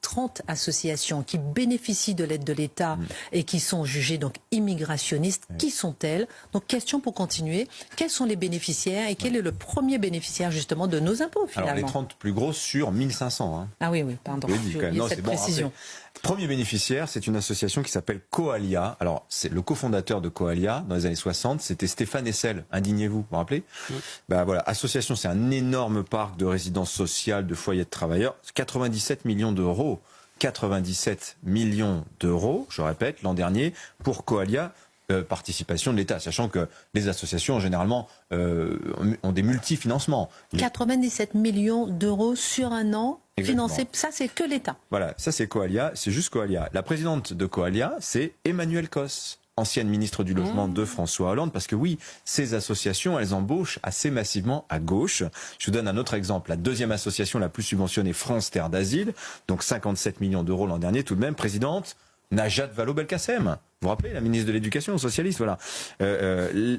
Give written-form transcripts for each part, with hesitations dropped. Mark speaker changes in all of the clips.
Speaker 1: 30 associations qui bénéficient de l'aide de l'État et qui sont jugées donc immigrationnistes. Qui sont-elles? Donc question pour continuer. Quels sont les bénéficiaires et quel est le premier bénéficiaire justement de nos impôts finalement?
Speaker 2: Alors les 30 plus grosses sur 1500. Hein.
Speaker 1: Ah oui, pardon. Cette précision.
Speaker 2: Bon, premier bénéficiaire, c'est une association qui s'appelle Coalia. Alors, c'est le cofondateur de Coalia dans les années 60, c'était Stéphane Hessel. Indignez-vous, vous vous rappelez? Ben voilà, association, c'est un énorme parc de résidences sociales, de foyers de travailleurs. 97 millions d'euros. 97 millions d'euros, je répète, l'an dernier, pour Coalia. Participation de l'État, sachant que les associations, généralement, ont des multifinancements.
Speaker 1: 97 millions d'euros sur un an financés, ça c'est que l'État.
Speaker 2: Voilà, ça c'est Coalia, c'est juste Coalia. La présidente de Coalia, c'est Emmanuelle Cos, ancienne ministre du Logement de François Hollande, parce que oui, ces associations, elles embauchent assez massivement à gauche. Je vous donne un autre exemple. La deuxième association la plus subventionnée, France Terre d'Asile, donc 57 millions d'euros l'an dernier, tout de même, présidente Najat Vallaud-Belkacem. Vous vous rappelez, la ministre de l'Éducation socialiste, voilà.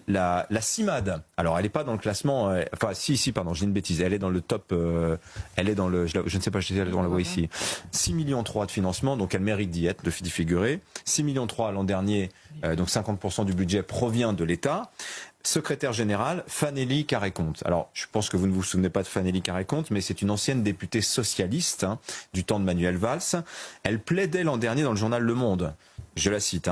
Speaker 2: La CIMAD, alors elle n'est pas dans le classement, pardon, j'ai une bêtise, elle est dans le top, elle est dans le, je ne sais pas, on la voit ici. 6,3 millions de financement, donc elle mérite d'y être, d'y figurer. 6,3 millions l'an dernier, donc 50% du budget provient de l'État. Secrétaire générale, Fanélie Carré-Comte. Alors, je pense que vous ne vous souvenez pas de Fanélie Carré-Comte, mais c'est une ancienne députée socialiste du temps de Manuel Valls. Elle plaidait l'an dernier dans le journal Le Monde, je la cite,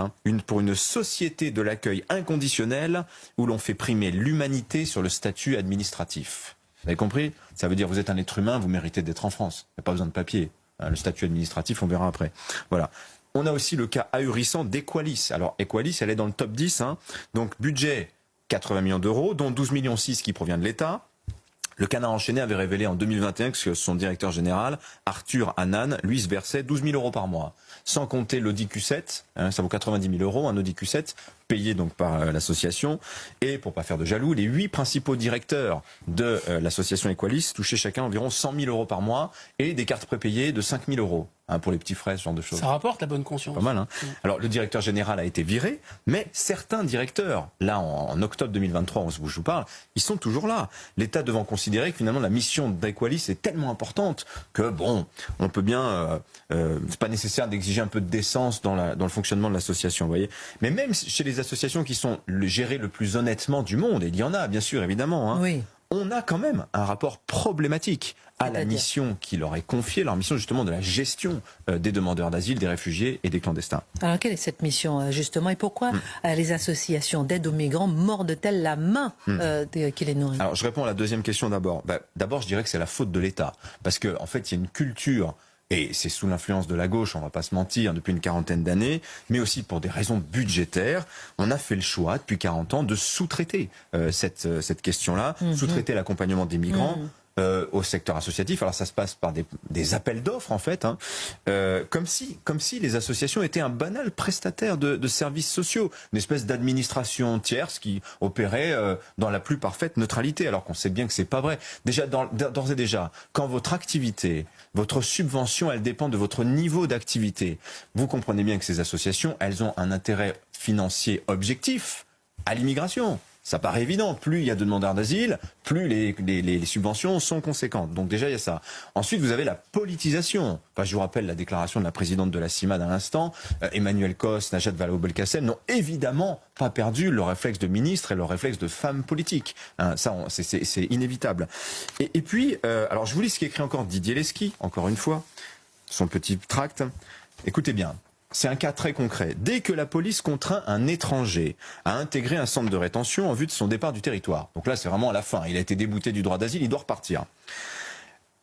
Speaker 2: pour une société de l'accueil inconditionnel où l'on fait primer l'humanité sur le statut administratif. Vous avez compris? Ça veut dire vous êtes un être humain, vous méritez d'être en France. Il n'y a pas besoin de papier. Le statut administratif, on verra après. Voilà. On a aussi le cas ahurissant d'Equalis. Alors, Equalis, elle est dans le top 10. Donc, budget 80 millions d'euros, dont 12,6 millions qui provient de l'État. Le Canard enchaîné avait révélé en 2021 que son directeur général, Arthur Hanan, lui se versait 12 000 euros par mois. Sans compter l'Audi Q7, ça vaut 90 000 euros, un Audi Q7, payé donc par l'association. Et pour pas faire de jaloux, les 8 principaux directeurs de l'association Equalis touchaient chacun environ 100 000 euros par mois et des cartes prépayées de 5 000 euros. Pour les petits frais, ce genre de choses.
Speaker 3: Ça rapporte la bonne conscience.
Speaker 2: Pas mal, Alors, le directeur général a été viré, mais certains directeurs, là, en octobre 2023, je vous parle, ils sont toujours là. L'État devant considérer que finalement, la mission d'Equalis est tellement importante que, bon, on peut bien... c'est pas nécessaire d'exiger un peu de décence dans le fonctionnement de l'association, vous voyez. Mais même chez les associations qui sont gérées le plus honnêtement du monde, et il y en a, bien sûr, évidemment,
Speaker 1: oui.
Speaker 2: On a quand même un rapport problématique à la mission qui leur est confiée, leur mission justement de la gestion des demandeurs d'asile, des réfugiés et des clandestins.
Speaker 1: Alors quelle est cette mission justement et pourquoi les associations d'aide aux migrants mordent-elles la main qui les nourrit?
Speaker 2: Alors je réponds à la deuxième question d'abord. D'abord je dirais que c'est la faute de l'État. Parce qu'en fait il y a une culture... Et c'est sous l'influence de la gauche, on va pas se mentir, depuis une quarantaine d'années, mais aussi pour des raisons budgétaires, on a fait le choix depuis 40 ans de sous-traiter cette question-là, sous-traiter l'accompagnement des migrants au secteur associatif. Alors ça se passe par des appels d'offres en fait, comme si les associations étaient un banal prestataire de services sociaux, une espèce d'administration tierce qui opérait dans la plus parfaite neutralité, alors qu'on sait bien que c'est pas vrai. Déjà d'ores et déjà, quand votre activité, votre subvention, elle dépend de votre niveau d'activité, vous comprenez bien que ces associations, elles ont un intérêt financier objectif à l'immigration. Ça paraît évident, plus il y a de demandeurs d'asile, plus les subventions sont conséquentes. Donc déjà il y a ça. Ensuite vous avez la politisation. Enfin, je vous rappelle la déclaration de la présidente de la CIMAD à l'instant, Emmanuelle Cos, Najat Vallaud-Belkacem n'ont évidemment pas perdu leur réflexe de ministre et leur réflexe de femme politique. Ça c'est inévitable. Et puis, alors je vous lis ce qu'écrit encore Didier Lesky, encore une fois, son petit tract. Écoutez bien. C'est un cas très concret. Dès que la police contraint un étranger à intégrer un centre de rétention en vue de son départ du territoire. Donc là, c'est vraiment à la fin. Il a été débouté du droit d'asile, il doit repartir.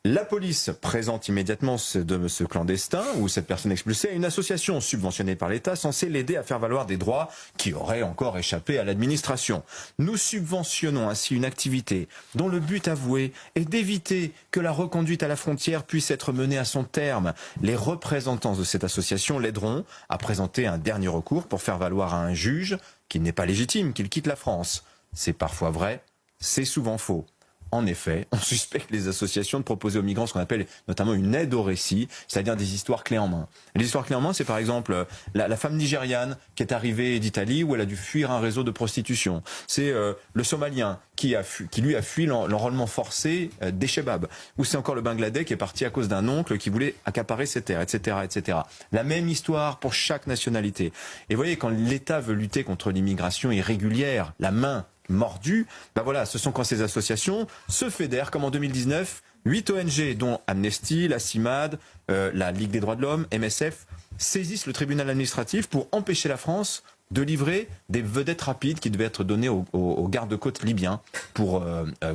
Speaker 2: La police présente immédiatement ce clandestin ou cette personne expulsée à une association subventionnée par l'État censée l'aider à faire valoir des droits qui auraient encore échappé à l'administration. Nous subventionnons ainsi une activité dont le but avoué est d'éviter que la reconduite à la frontière puisse être menée à son terme. Les représentants de cette association l'aideront à présenter un dernier recours pour faire valoir à un juge qu'il n'est pas légitime qu'il quitte la France. C'est parfois vrai, c'est souvent faux. en effet, on suspecte les associations de proposer aux migrants ce qu'on appelle notamment une aide au récit, c'est-à-dire des histoires clés en main. Les histoires clés en main, c'est par exemple la femme nigériane qui est arrivée d'Italie où elle a dû fuir un réseau de prostitution. C'est le Somalien qui lui a fui l'enrôlement forcé des Chebabs. Ou c'est encore le Bangladais qui est parti à cause d'un oncle qui voulait accaparer ses terres, etc., etc. La même histoire pour chaque nationalité. Et vous voyez, quand l'État veut lutter contre l'immigration irrégulière, la main mordue, ben voilà, ce sont quand ces associations se fédèrent, comme en 2019, 8 ONG, dont Amnesty, la CIMAD, la Ligue des droits de l'homme, MSF, saisissent le tribunal administratif pour empêcher la France de livrer des vedettes rapides qui devaient être données aux gardes-côtes libyens pour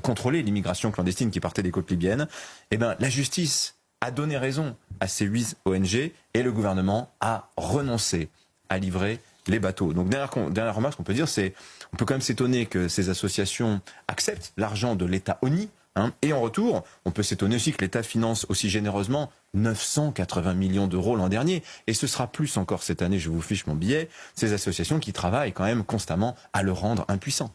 Speaker 2: contrôler l'immigration clandestine qui partait des côtes libyennes. Eh ben, la justice a donné raison à ces 8 ONG et le gouvernement a renoncé à livrer les bateaux. Donc dernière remarque qu'on peut dire, c'est on peut quand même s'étonner que ces associations acceptent l'argent de l'État honni, et en retour, on peut s'étonner aussi que l'État finance aussi généreusement 980 millions d'euros l'an dernier. Et ce sera plus encore cette année, je vous fiche mon billet, ces associations qui travaillent quand même constamment à le rendre impuissant.